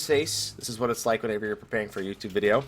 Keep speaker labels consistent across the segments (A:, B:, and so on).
A: face. This is what it's like whenever you're preparing for a YouTube video.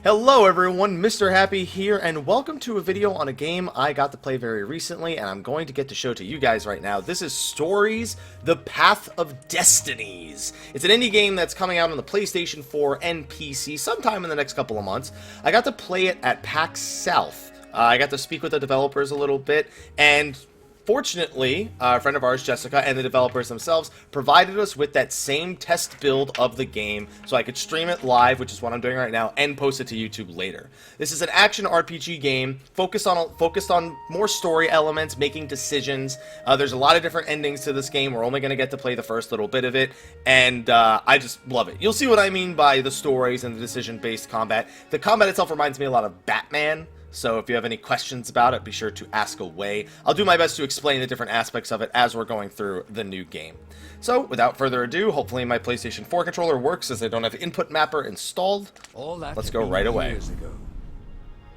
A: Hello everyone, Mr. Happy here, and welcome to a video on a game I got to play very recently, and I'm going to get to show to you guys right now. This is Stories, The Path of Destinies. It's an indie game that's coming out on the PlayStation 4 and PC sometime in the next couple of months. I got to play it at PAX South. I got to speak with the developers a little bit, and fortunately, a friend of ours, Jessica, and the developers themselves provided us with that same test build of the game so I could stream it live, which is what I'm doing right now, and post it to YouTube later. This is an action RPG game focused on more story elements, making decisions. There's a lot of different endings to this game. We're only going to get to play the first little bit of it, and I just love it. You'll see what I mean by the stories and the decision-based combat. The combat itself reminds me a lot of Batman. So if you have any questions about it, be sure to ask away. I'll do my best to explain the different aspects of it as we're going through the new game. So without further ado, hopefully my PlayStation 4 controller works as I don't have Input Mapper installed. Let's go right away.
B: Years ago.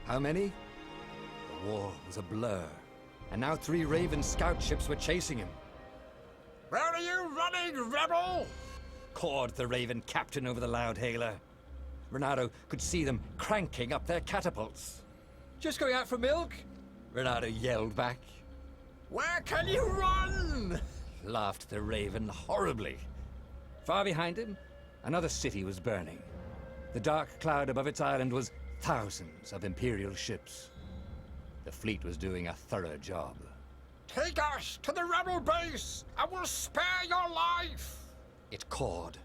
B: How many? The war was a blur, and now 3 Raven scout ships were chasing him. Where are you running, rebel? Cawed the Raven captain over the loudhailer. Renato could see them cranking up their catapults. Just going out for milk? Renato yelled back. Where can you run? Laughed the Raven horribly. Far behind him, another city was burning. The dark cloud above its island was thousands of Imperial ships. The fleet was doing a thorough job. Take us to the rebel base! I will spare your life! It cawed.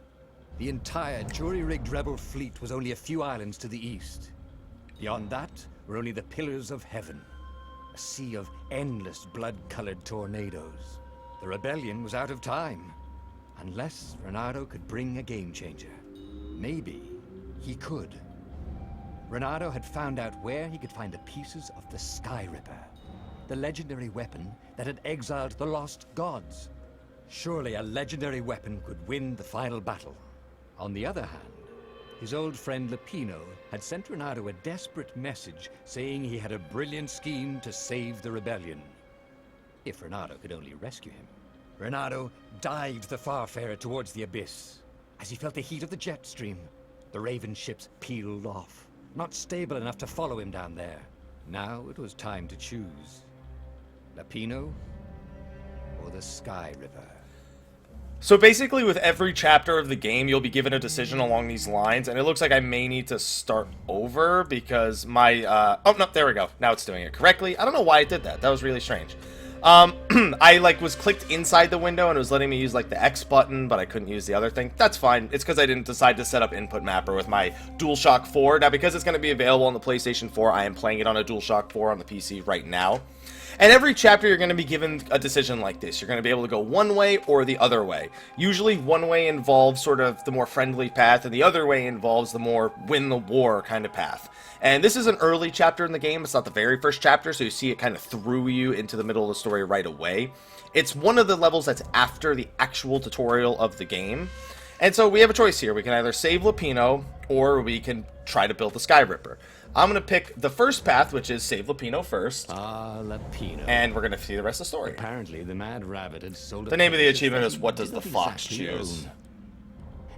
B: The entire jury-rigged rebel fleet was only a few islands to the east. Beyond that were only the pillars of heaven, a sea of endless blood-colored tornadoes. The rebellion was out of time, unless Renato could bring a game-changer. Maybe he could. Renato had found out where he could find the pieces of the Sky Ripper, the legendary weapon that had exiled the lost gods. Surely a legendary weapon could win the final battle. On the other hand, his old friend Lupino had sent Renato a desperate message saying he had a brilliant scheme to save the rebellion. If Renato could only rescue him. Renato dived the Farfarer towards the abyss. As he felt the heat of the jet stream, the Raven ships peeled off, not stable enough to follow him down there. Now it was time to choose. Lupino or the Sky Ripper.
A: So basically with every chapter of the game, you'll be given a decision along these lines, and it looks like I may need to start over because my, oh, no, there we go. Now it's doing it correctly. I don't know why it did that. That was really strange. I, was clicked inside the window, and it was letting me use, the X button, but I couldn't use the other thing. That's fine. It's because I didn't decide to set up Input Mapper with my DualShock 4. Now, because it's going to be available on the PlayStation 4, I am playing it on a DualShock 4 on the PC right now. And every chapter you're going to be given a decision like this. You're going to be able to go one way or the other way. Usually one way involves sort of the more friendly path, and the other way involves the more win the war kind of path. And this is an early chapter in the game. It's not the very first chapter, so you see it kind of threw you into the middle of the story right away. It's one of the levels that's after the actual tutorial of the game. And so we have a choice here. We can either save Lupino, or we can try to build the Sky Ripper. I'm going to pick the first path, which is save Lupino first.
B: Ah, Lupino.
A: And we're going to see the rest of the story.
B: Apparently, the Mad Rabbit had sold
A: the name of the achievement is What Does the Fox Choose?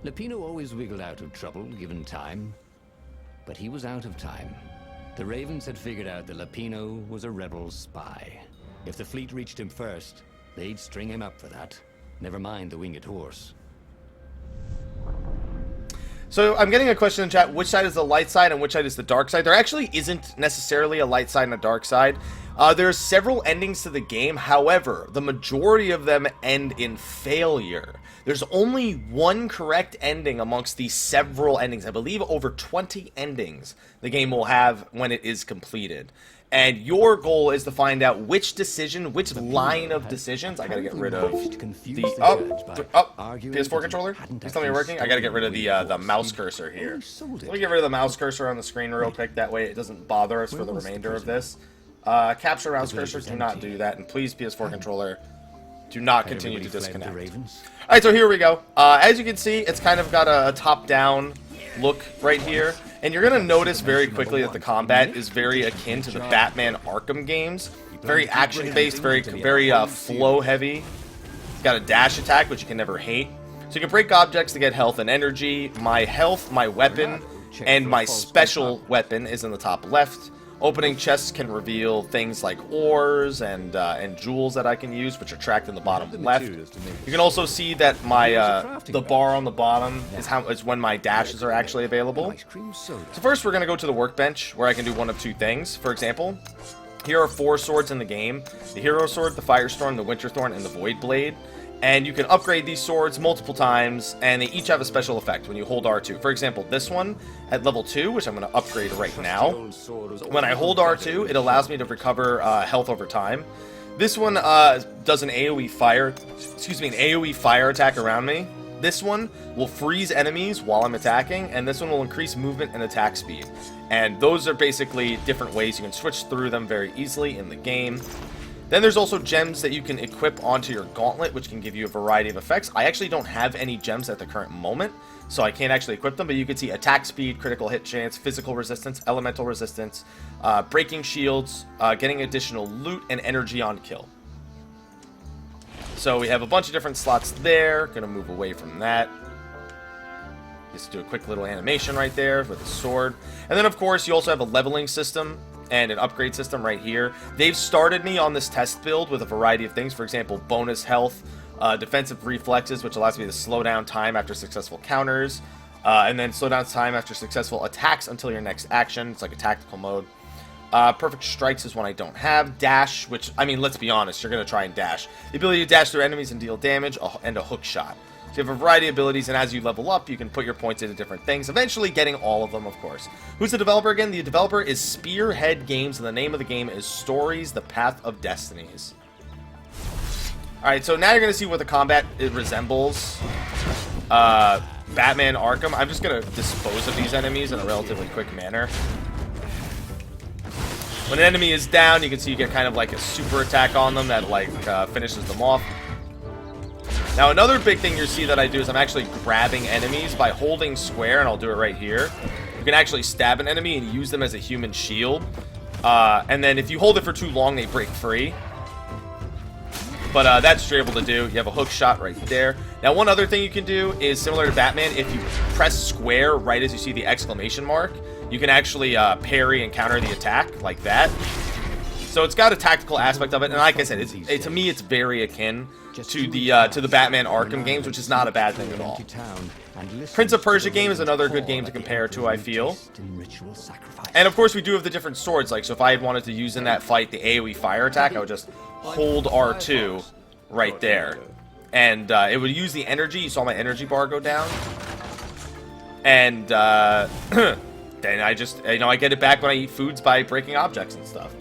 B: Lupino always wiggled out of trouble, given time. But he was out of time. The Ravens had figured out that Lupino was a rebel spy. If the fleet reached him first, they'd string him up for that. Never mind the winged horse.
A: So I'm getting a question in chat, which side is the light side and which side is the dark side? There actually isn't necessarily a light side and a dark side. There's several endings to the game, however, the majority of them end in failure. There's only one correct ending amongst these several endings. I believe over 20 endings the game will have when it is completed. And your goal is to find out which decision, which line of decisions. I gotta get rid of the PS4 controller. Please tell me you're working. I gotta get rid of the mouse cursor here. Let me get rid of the mouse cursor on the screen real quick. That way it doesn't bother us for the remainder of this. Capture mouse cursor. Do not do that, and please PS4 controller, do not continue to disconnect. All right, so here we go. As you can see, it's kind of got a top-down look right here. And you're going to notice very quickly that the combat is very akin to the Batman Arkham games. Very action-based, very flow-heavy. It's got a dash attack, which you can never hate. So you can break objects to get health and energy. My health, my weapon, and my special weapon is in the top left. Opening chests can reveal things like ores and jewels that I can use, which are tracked in the bottom left. You can also see that my the bar on the bottom is when my dashes are actually available. So first we're going to go to the workbench, where I can do one of two things. For example, here are 4 swords in the game: the Hero Sword, the Firestorm, the Winterthorn, and the Void Blade. And you can upgrade these swords multiple times, and they each have a special effect when you hold R2. For example, this one at level 2, which I'm going to upgrade right now. When I hold R2, it allows me to recover health over time. This one does an AoE fire attack around me. This one will freeze enemies while I'm attacking, and this one will increase movement and attack speed. And those are basically different ways you can switch through them very easily in the game. Then there's also gems that you can equip onto your gauntlet, which can give you a variety of effects. I actually don't have any gems at the current moment, so I can't actually equip them, but you can see attack speed, critical hit chance, physical resistance, elemental resistance, breaking shields, getting additional loot, and energy on kill. So we have a bunch of different slots there. Gonna move away from that. Just do a quick little animation right there with the sword. And then, of course, you also have a leveling system and an upgrade system right here. They've started me on this test build with a variety of things. For example, bonus health, defensive reflexes, which allows me to slow down time after successful counters, and then slow down time after successful attacks until your next action. It's like a tactical mode. Perfect strikes is one I don't have. Dash, which, I mean, let's be honest, you're going to try and dash. The ability to dash through enemies and deal damage, and a hook shot. So you have a variety of abilities, and as you level up, you can put your points into different things, eventually getting all of them, of course. Who's the developer again? The developer is Spearhead Games, and the name of the game is Stories: The Path of Destinies. Alright, so now you're going to see what the combat resembles. Batman Arkham. I'm just going to dispose of these enemies in a relatively quick manner. When an enemy is down, you can see you get kind of like a super attack on them that like finishes them off. Now, another big thing you'll see that I do is I'm actually grabbing enemies by holding square, and I'll do it right here. You can actually stab an enemy and use them as a human shield. And then if you hold it for too long, they break free. But that's what you're able to do. You have a hook shot right there. Now, one other thing you can do is similar to Batman. If you press square right as you see the exclamation mark, you can actually parry and counter the attack like that. So it's got a tactical aspect of it, and like I said, to me it's very akin to the Batman Arkham games, which is not a bad thing at all. Prince of Persia game is another good game to compare to, I feel. And of course we do have the different swords, like so if I had wanted to use in that fight the AoE fire attack, I would just hold R2 right there. And it would use the energy. You saw my energy bar go down. And then I just, I get it back when I eat foods by breaking objects and stuff.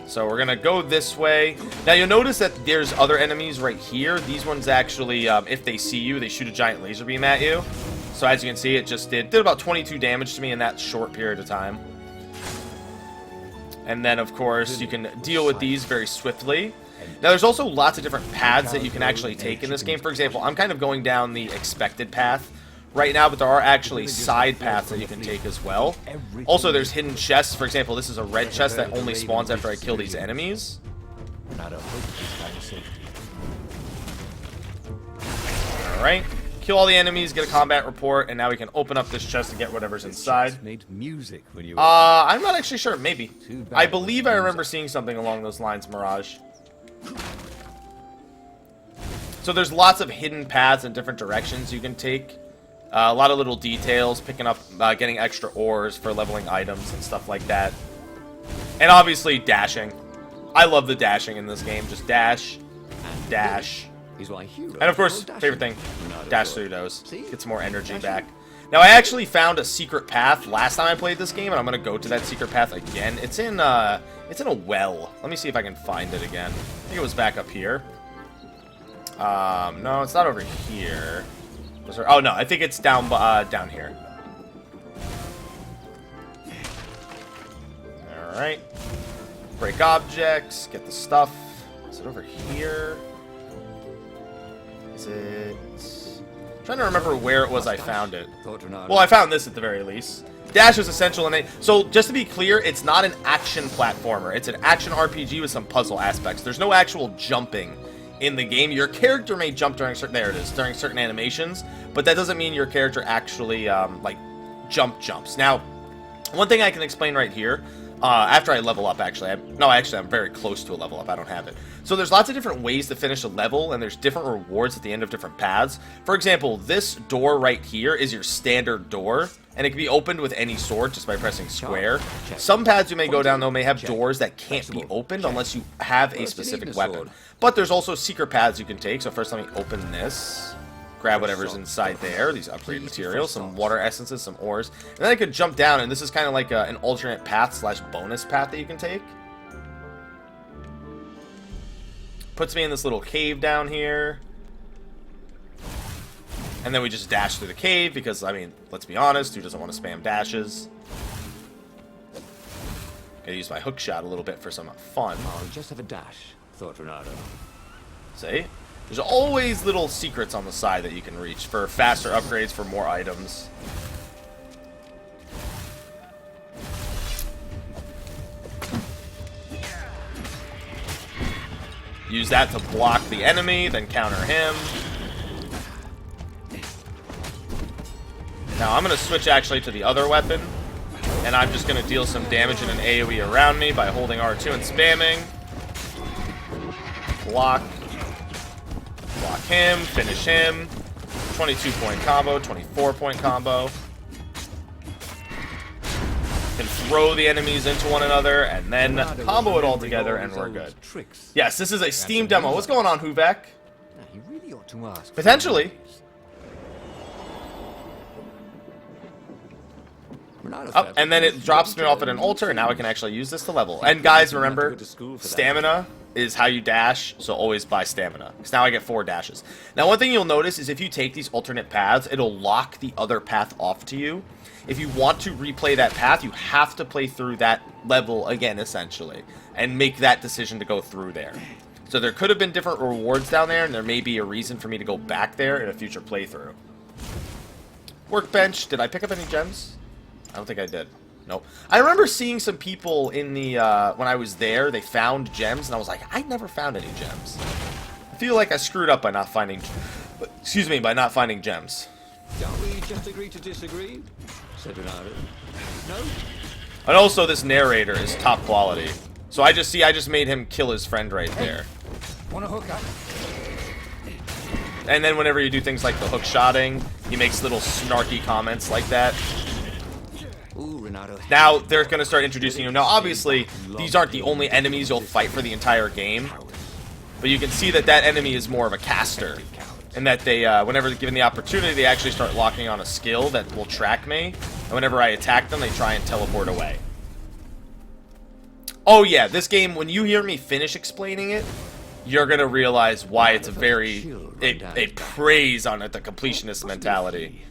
A: So we're gonna go this way. Now you'll notice that there's other enemies right here. These ones actually, if they see you, they shoot a giant laser beam at you. So as you can see, it just did about 22 damage to me in that short period of time. And then, of course, you can deal with these very swiftly. Now, there's also lots of different paths that you can actually take in this game. For example, I'm kind of going down the expected path right now, but there are actually side paths that you can take as well. Also, there's hidden chests. For example, this is a red chest that only spawns after I kill these enemies. Alright. Kill all the enemies, get a combat report, and now we can open up this chest and get whatever's inside. I'm not actually sure. Maybe. I believe I remember seeing something along those lines, Mirage. So there's lots of hidden paths in different directions you can take. A lot of little details, picking up, getting extra ores for leveling items and stuff like that. And obviously dashing. I love the dashing in this game. Just dash, dash. And of course, favorite thing, dash through those. Get some more energy back. Now, I actually found a secret path last time I played this game, and I'm gonna go to that secret path again. It's in a well. Let me see if I can find it again. I think it was back up here. No, it's not over here. Was there? Oh no, I think it's down here. All right. Break objects. Get the stuff. Is it over here? Is it? I'm trying to remember where it was I found it. Well, I found this at the very least. Dash is essential in it. So just to be clear, it's not an action platformer. It's an action RPG with some puzzle aspects. There's no actual jumping in the game. Your character may jump during during certain animations, but that doesn't mean your character actually like jumps. Now, one thing I can explain right here, after I level up, actually, I'm very close to a level up. I don't have it. So there's lots of different ways to finish a level, and there's different rewards at the end of different paths. For example, this door right here is your standard door, and it can be opened with any sword just by pressing square. Some paths you may go down, though, may have doors that can't be opened unless you have a specific weapon. But there's also secret paths you can take. So first let me open this. Grab whatever's inside there, these upgrade materials, some water essences, some ores. And then I could jump down, and this is kind of like an alternate path slash bonus path that you can take. Puts me in this little cave down here. And then we just dash through the cave because, I mean, let's be honest, who doesn't want to spam dashes? Gotta use my hook shot a little bit for some fun.
B: I'll just have a dash, thought Renato.
A: See? There's always little secrets on the side that you can reach for faster upgrades, for more items. Use that to block the enemy, then counter him. Now I'm going to switch actually to the other weapon, and I'm just going to deal some damage in an AoE around me by holding R2 and spamming. Block. Block him, finish him. 22-point combo, 24-point combo. Can throw the enemies into one another and then combo it all together and we're good. Yes, this is a Steam demo. What's going on, Huvek?
B: He really ought to ask.
A: Potentially. Oh, and then it drops me off at an altar, and now I can actually use this to level. And guys, remember, stamina is how you dash, so always buy stamina. Because now I get 4 dashes. Now, one thing you'll notice is if you take these alternate paths, it'll lock the other path off to you. If you want to replay that path, you have to play through that level again, essentially, and make that decision to go through there. So there could have been different rewards down there, and there may be a reason for me to go back there in a future playthrough. Workbench. Did I pick up any gems? I don't think I did. Nope. I remember seeing some people in the, when I was there, they found gems, and I was like, I never found any gems. I feel like I screwed up by not finding, by not finding gems.
B: Don't we just agree to disagree? Said Renato. No?
A: And also, this narrator is top quality. So I just made him kill his friend right there.
B: Wanna hook up?
A: And then whenever you do things like the hook shotting, he makes little snarky comments like that.
B: Ooh, Renato.
A: Now they're going to start introducing you. Now, obviously, these aren't the only enemies you'll fight for the entire game. But you can see that that enemy is more of a caster. And that they, whenever given the opportunity, they actually start locking on a skill that will track me. And whenever I attack them, they try and teleport away. Oh yeah, this game, when you hear me finish explaining it, you're going to realize why it's a very... It preys on it, the completionist mentality.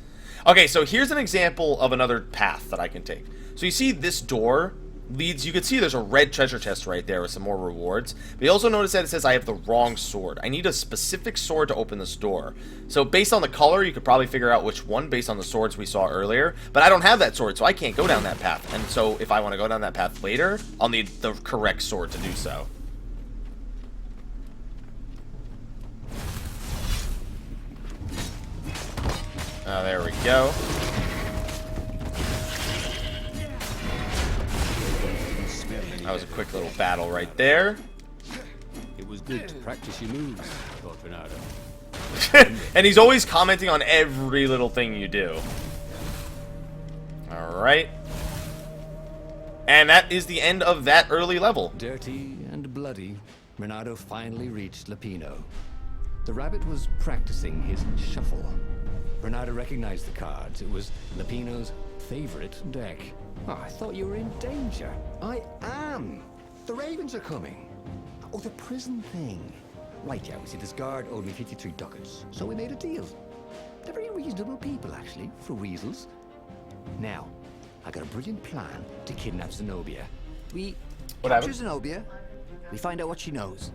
A: Okay, so here's an example of another path that I can take. So you see this door leads, you can see there's a red treasure chest right there with some more rewards. But you also notice that it says I have the wrong sword. I need a specific sword to open this door. So based on the color, you could probably figure out which one based on the swords we saw earlier. But I don't have that sword, so I can't go down that path. And so if I want to go down that path later, I'll need the correct sword to do so. There we go. That was a quick little battle right there.
B: It was good to practice your moves, thought Renato.
A: And he's always commenting on every little thing you do. Alright. And that is the end of that early level.
B: Dirty and bloody, Renato finally reached Lapino. The rabbit was practicing his shuffle. Renato recognized the cards. It was Lapino's favorite deck. Oh, I thought you were in danger. I am. The ravens are coming. Oh, the prison thing. Right, yeah, we see this guard owed me 53 ducats, so we made a deal. They're very reasonable people, actually, for weasels. Now, I got a brilliant plan to kidnap Zenobia. We capture Zenobia, we find out what she knows.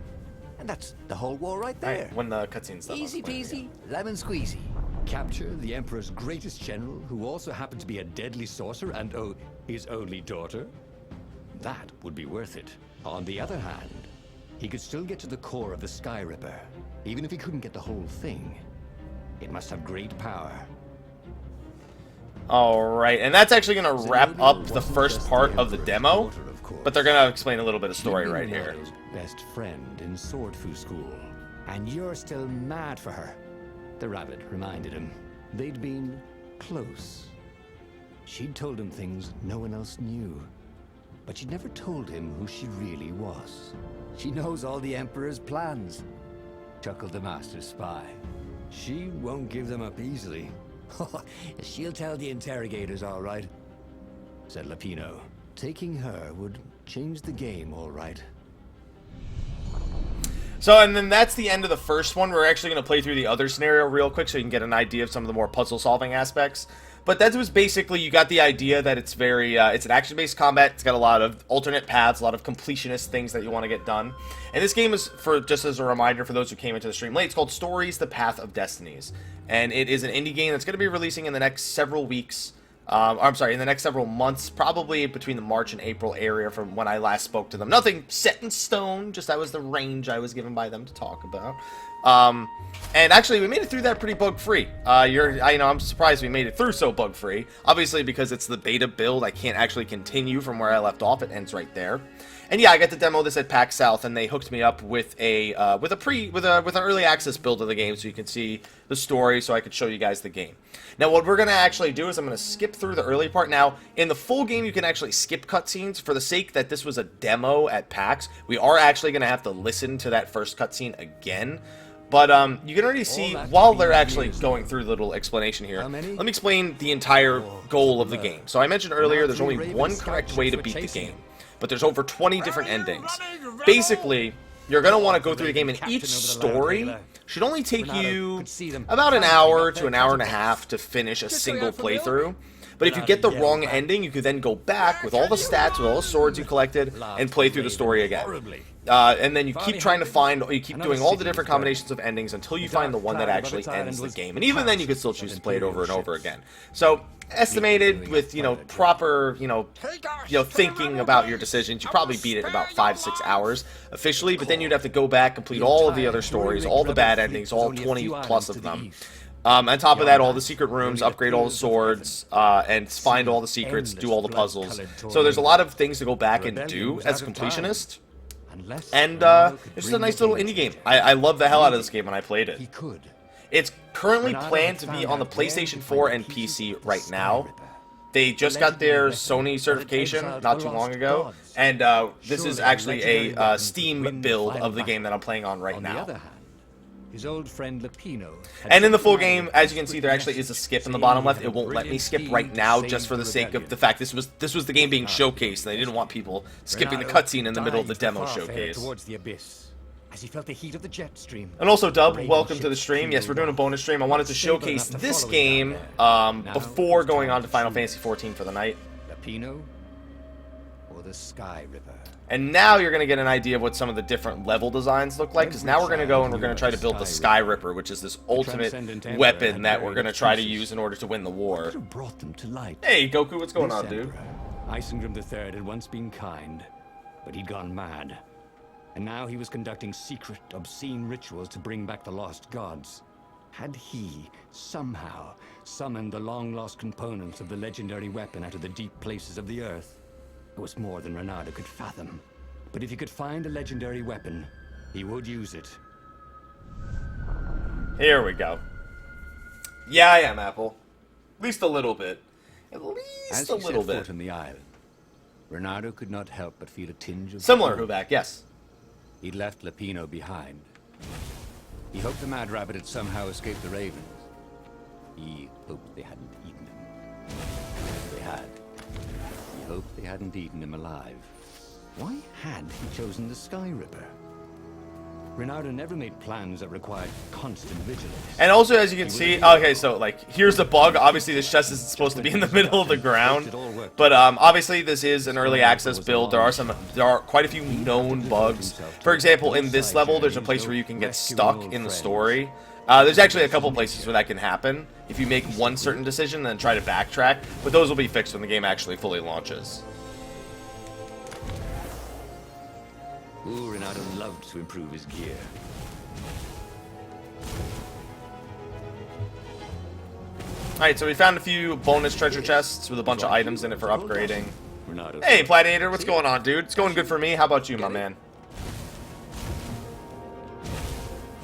B: And that's the whole war right there.
A: When the cutscene's done.
B: Easy peasy, lemon squeezy. Capture the Emperor's greatest general, who also happened to be a deadly sorcerer and, oh, his only daughter? That would be worth it. On the other hand, he could still get to the core of the Sky Ripper, even if he couldn't get the whole thing. It must have great power.
A: Alright, and that's actually going to wrap up the first part of the demo, but they're going to explain a little bit of story right here.
B: Best friend in Sword Fu School, and you're still mad for her. The rabbit reminded him. They'd been close. She'd told him things no one else knew, but she'd never told him who she really was. She knows all the Emperor's plans, chuckled the Master Spy. She won't give them up easily. She'll tell the interrogators, all right, said Lapino. Taking her would change the game, all right.
A: So, and then that's the end of the first one. We're actually going to play through the other scenario real quick so you can get an idea of some of the more puzzle-solving aspects. But that was basically, you got the idea that it's very, it's an action-based combat. It's got a lot of alternate paths, a lot of completionist things that you want to get done. And this game is, for just as a reminder for those who came into the stream late, it's called Stories: The Path of Destinies. And it is an indie game that's going to be releasing in the next several weeks. I'm sorry, in the next several months, probably between the March and April area from when I last spoke to them. Nothing set in stone, just that was the range I was given by them to talk about. And actually, we made it through that pretty bug-free. I'm surprised we made it through so bug-free. Obviously, because it's the beta build, I can't actually continue from where I left off. It ends right there. And yeah, I got to demo this at PAX South, and they hooked me up with an early access build of the game, so you can see the story, so I could show you guys the game. Now, what we're gonna actually do is I'm gonna skip through the early part. Now, in the full game, you can actually skip cutscenes. For the sake that this was a demo at PAX, we are actually gonna have to listen to that first cutscene again. But you can already see, while they're actually going through the little explanation here, let me explain the entire goal of the game. So I mentioned earlier, there's only one correct way to beat the game, but there's over 20 different endings. Basically, you're going to want to go through the game, and each story should only take you about an hour to an hour and a half to finish a single playthrough. But if you get the wrong ending, you can then go back with all the stats, with all the swords you collected, and play through the story again. And then you keep trying to find, you keep doing all the different combinations of endings until you find the one that actually ends the game. And even then, you can still choose to play it over and over again. So, estimated with, proper, thinking about your decisions, you probably beat it in about 5-6 hours officially. But then you'd have to go back, complete all of the other stories, all the bad endings, all 20 plus of them. On top of that, all the secret rooms, upgrade all the swords, and find all the secrets, do all the puzzles. So there's a lot of things to go back and do as a completionist. And it's just a nice little indie game. I love the hell out of this game when I played it. It's currently planned to be on the PlayStation 4 and PC right now. They just got their Sony certification not too long ago. And this is actually a Steam build of the game that I'm playing on right now.
B: His old friend Lapino.
A: And in the full game, as you can see, there actually is a skip in the bottom left. It won't let me skip right now, just for the sake of the fact this was the game being showcased, and they didn't want people skipping the cutscene in the middle of the demo showcase.
B: Towards the abyss, as he felt the heat of the jet stream.
A: And also, Dub, welcome to the stream. Yes, we're doing a bonus stream. I wanted to showcase this game before going on to Final Fantasy XIV for the night.
B: Lapino or the Sky Ripper.
A: And now you're going to get an idea of what some of the different level designs look like, because now we're going to go and we're going to try to build the Sky Ripper, which is this ultimate weapon that we're going to try to use in order to win the war. Hey, Goku, what's going on, dude?
B: Isengrim III had once been kind, but he'd gone mad. And now he was conducting secret, obscene rituals to bring back the lost gods. Had he, somehow, summoned the long-lost components of the legendary weapon out of the deep places of the earth? It was more than Renardo could fathom. But if he could find a legendary weapon, he would use it.
A: Here we go. Yeah, I am, Apple. At least a little bit. At least a little bit.
B: In the island, Renardo could not help but feel a tinge of...
A: Similar, Huback, yes.
B: He'd left Lapino behind. He hoped the Mad Rabbit had somehow escaped the Ravens. He hoped they hadn't eaten him. They had. He hoped they hadn't eaten him alive. Why had he chosen the Sky Ripper? Renardo never made plans that required constant vigilance.
A: And also, as you can see, okay, so, like, here's the bug. Obviously, this chest isn't supposed to be in the middle of the ground. But, obviously, this is an early access build. There are quite a few known bugs. For example, in this level, there's a place where you can get stuck in the story. There's actually a couple places where that can happen if you make one certain decision and then try to backtrack, but those will be fixed when the game actually fully launches.
B: Ooh, Renato loved to improve his gear.
A: Alright, so we found a few bonus treasure chests with a bunch of items in it for upgrading.
B: Renato.
A: Hey, Platinator, what's going on, dude? It's going good for me. How about you, my man?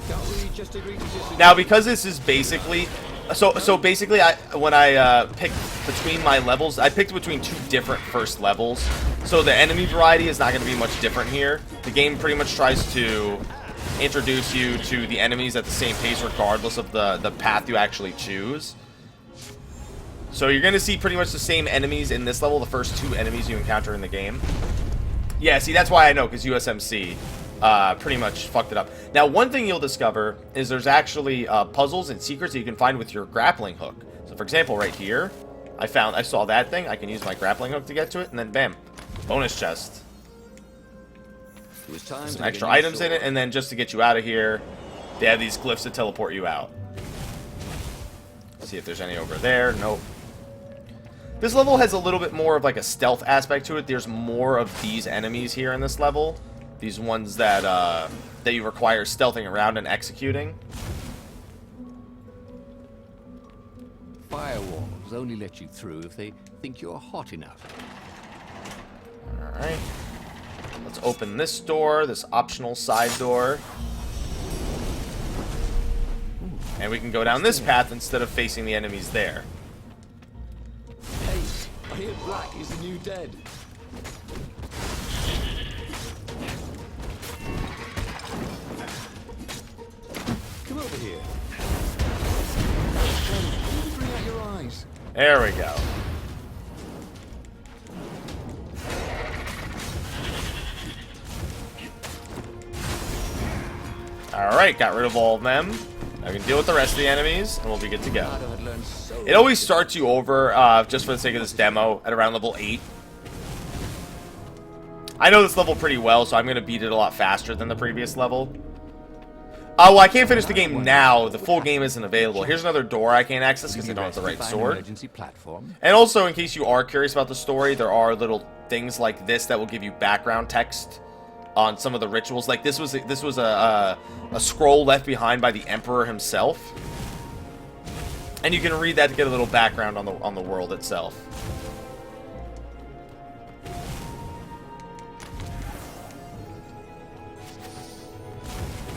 B: Can't we just agree to disagree?
A: Now, because this is basically... So basically, when I picked between my levels, I picked between two different first levels. So the enemy variety is not going to be much different here. The game pretty much tries to introduce you to the enemies at the same pace regardless of the path you actually choose. So you're going to see pretty much the same enemies in this level, the first two enemies you encounter in the game. Yeah, see, that's why I know, because USMC pretty much fucked it up. Now, one thing you'll discover is there's actually puzzles and secrets that you can find with your grappling hook. So, for example, right here, I saw that thing. I can use my grappling hook to get to it, and then bam, bonus chest. Some extra items in it, and then just to get you out of here, they have these glyphs to teleport you out. See if there's any over there. Nope. This level has a little bit more of like a stealth aspect to it. There's more of these enemies here in this level. These ones that that you require stealthing around and executing.
B: Firewalls only let you through if they think you're hot enough.
A: Alright. Let's open this door, this optional side door. And we can go down this path instead of facing the enemies there.
B: Hey, I hear black is the new dead. Come over here. Bring out your eyes.
A: There we go. Alright, got rid of all of them. I can deal with the rest of the enemies, and we'll be good to go. It always starts you over, just for the sake of this demo, at around level 8. I know this level pretty well, so I'm going to beat it a lot faster than the previous level. Oh, well, I can't finish the game now. The full game isn't available. Here's another door I can't access because I don't have the right sword. And also, in case you are curious about the story, there are little things like this that will give you background text on some of the rituals. Like this was a scroll left behind by the Emperor himself, and you can read that to get a little background on the world itself.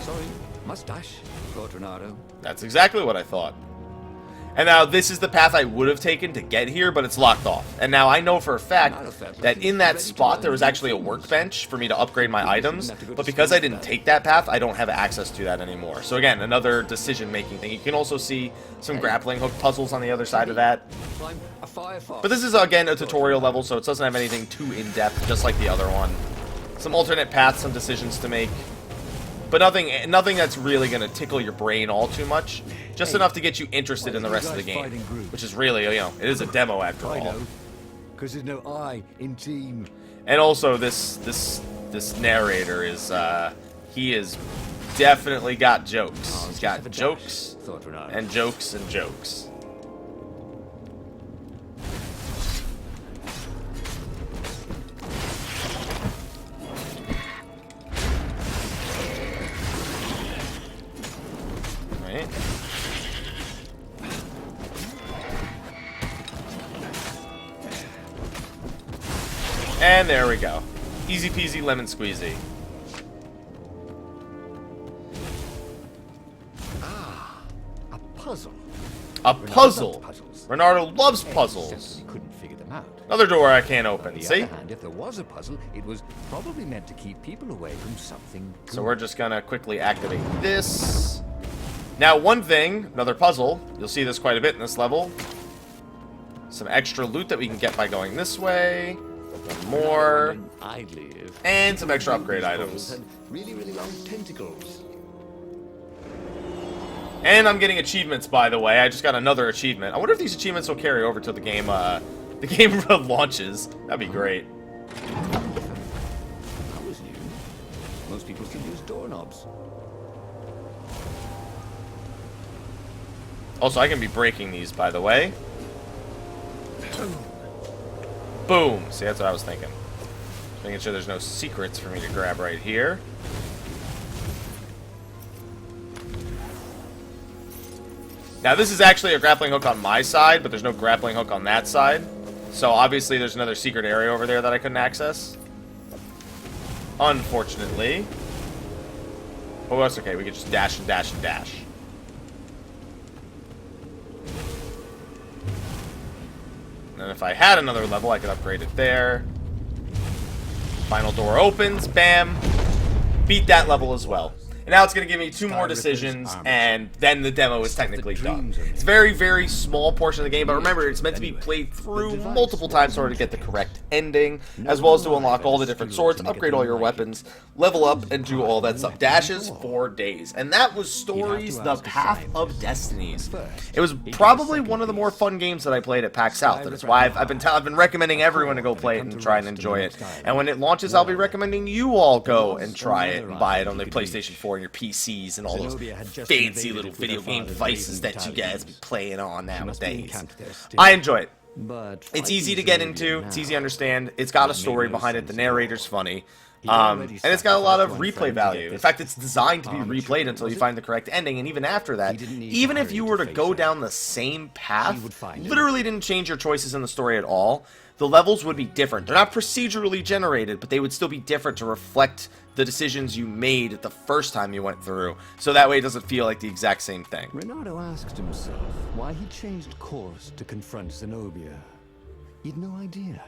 B: Sorry, mustache, Renato.
A: That's exactly what I thought. And now this is the path I would have taken to get here, but it's locked off. And now I know for a fact that in that spot there was actually a workbench for me to upgrade my items, but because I didn't take that path, I don't have access to that anymore. So again, another decision-making thing. You can also see some grappling hook puzzles on the other side of that. But this is, again, a tutorial level, so it doesn't have anything too in-depth, just like the other one. Some alternate paths, some decisions to make. But nothing that's really going to tickle your brain all too much. Just enough to get you interested in the rest of the game. Which is really, you know, it is a demo after all.
B: Because there's no I in team.
A: And also, this narrator is, he is definitely got jokes. He's got jokes and jokes and jokes. And there we go. Easy peasy lemon squeezy.
B: Ah, a puzzle.
A: A puzzle. Renato loves puzzles.
B: He couldn't figure them out.
A: Another door I can't open.
B: On the
A: See?
B: other hand, if there was a puzzle, it was probably meant to keep people away from something good.
A: So we're just gonna quickly activate this. Now, one thing, another puzzle. You'll see this quite a bit in this level. Some extra loot that we can get by going this way. One more. And some extra upgrade items.
B: Really, really long tentacles.
A: And I'm getting achievements, by the way. I just got another achievement. I wonder if these achievements will carry over till the game launches. That'd be great.
B: That was new. Most people still use doorknobs.
A: Also, I can be breaking these, by the way. Boom! See, that's what I was thinking. Making sure there's no secrets for me to grab right here. Now, this is actually a grappling hook on my side, but there's no grappling hook on that side. So, obviously, there's another secret area over there that I couldn't access. Unfortunately. Oh, that's okay. We could just dash and dash and dash. And if I had another level, I could upgrade it there. Final door opens. Bam. Beat that level as well. And now it's going to give me 2 more decisions, and then the demo is technically done. It's a very, very small portion of the game, but remember, it's meant to be played through multiple times in order to get the correct ending, as well as to unlock all the different swords, upgrade all your weapons, level up, and do all that stuff. Dashes 4 days. And that was Stories, The Path of Destinies. It was probably one of the more fun games that I played at PAX South, and that's why I've been recommending everyone to go play it and try and enjoy it. And when it launches, I'll be recommending you all go and try it and buy it on the PlayStation 4 and your PCs and all those fancy little video game devices that you guys be playing on nowadays. I enjoy it. It's easy to get into. It's easy to understand. It's got a story behind it. The narrator's funny. And it's got a lot of replay value. In fact, it's designed to be replayed until you find the correct ending. And even after that, even if you were to go down the same path, literally didn't change your choices in the story at all, the levels would be different. They're not procedurally generated, but they would still be different to reflect the decisions you made the first time you went through. So that way it doesn't feel like the exact same thing.
B: Renato asked himself why he changed course to confront Zenobia. He'd no idea.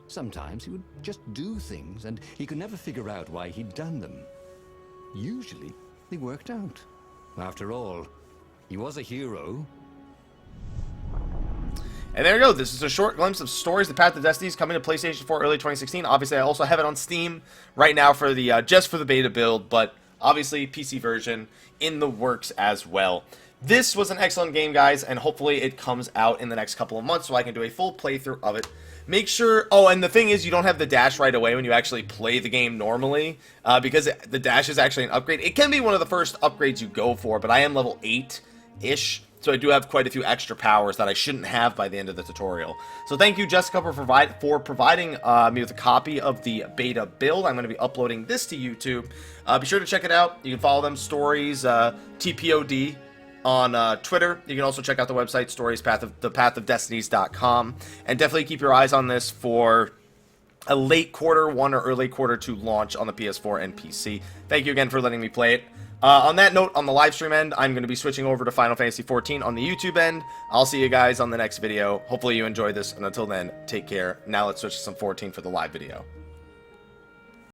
B: Sometimes he would just do things, and he could never figure out why he'd done them. Usually, they worked out. After all, he was a hero.
A: And there you go. This is a short glimpse of Stories, The Path of Destinies, coming to PlayStation 4 early 2016. Obviously, I also have it on Steam right now for the just for the beta build, but obviously PC version in the works as well. This was an excellent game, guys, and hopefully it comes out in the next couple of months so I can do a full playthrough of it. Make sure... Oh, and the thing is, you don't have the dash right away when you actually play the game normally, because the dash is actually an upgrade. It can be one of the first upgrades you go for, but I am level 8-ish. So I do have quite a few extra powers that I shouldn't have by the end of the tutorial. So thank you, Jessica, for providing me with a copy of the beta build. I'm going to be uploading this to YouTube. Be sure to check it out. You can follow them, Stories, TPOD, on Twitter. You can also check out the website, Stories, thepathofdestinies.com. And definitely keep your eyes on this for a late Q1 or early Q2 launch on the PS4 and PC. Thank you again for letting me play it. On that note, on the live stream end, I'm going to be switching over to Final Fantasy XIV on the YouTube end. I'll see you guys on the next video. Hopefully you enjoyed this, and until then, take care. Now let's switch to some 14 for the live video.